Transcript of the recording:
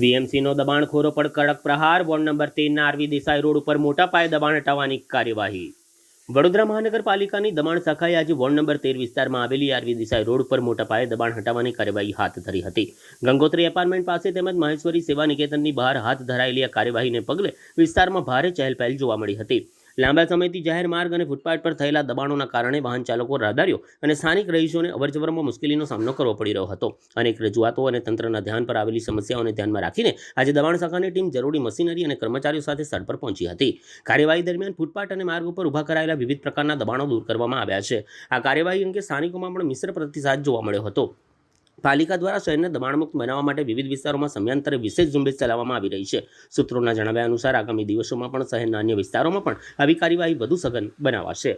બીએમસીનો દબાણખોરો પર કડક પ્રહાર. વોર્ડ નંબર 13ના આરવી દેસાઈ રોડ ઉપર મોટા પાયે દબાણ હટાવવાની કાર્યવાહી. વડોદરા મહાનગરપાલિકાની દબાણ શાખાએ આજે વોર્ડ નંબર 13 વિસ્તારમાં આવેલી આરવી દેસાઈ રોડ પર મોટા પાયે દબાણ હટાવવાની કાર્યવાહી હાથ ધરી હતી. ગંગોત્રી એપાર્ટમેન્ટ પાસે તેમજ મહેશ્વરી સેવા નિકેતનની બહાર હાથ ધરાયેલી આ કાર્યવાહીને પગલે વિસ્તારમાં ભારે ચહેલપહેલ જોવા મળી હતી. લાંબા સમયથી જાહેર માર્ગ અને ફૂટપાથ પર થયેલા દબાણોના કારણે વાહન ચાલકો, રાહદારીઓ અને સ્થાનિક રહીશોને અવરજવરમાં મુશ્કેલીનો સામનો કરવો પડી રહ્યો હતો. અનેક રજૂઆતો અને તંત્રના ધ્યાન પર આવેલી સમસ્યાઓને ધ્યાનમાં રાખીને આજે દબાણ શાખાની ટીમ જરૂરી મશીનરી અને કર્મચારીઓ સાથે સ્થળ પર પહોંચી હતી. કાર્યવાહી દરમિયાન ફૂટપાથ અને માર્ગ ઉપર ઊભા કરાયેલા વિવિધ પ્રકારના દબાણો દૂર કરવામાં આવ્યા છે. આ કાર્યવાહી અંગે સ્થાનિકોમાં પણ મિશ્ર પ્રતિસાદ જોવા મળ્યો હતો. પાલિકા દ્વારા શહેરને દબાણમુક્ત બનાવવા માટે વિવિધ વિસ્તારોમાં સમયાંતરે વિશેષ ઝુંબેશ ચલાવવામાં આવી રહી છે. સૂત્રોના જણાવ્યા અનુસાર આગામી દિવસોમાં પણ શહેરના અન્ય વિસ્તારોમાં પણ આવી કાર્યવાહી વધુ સઘન બનાવાશે.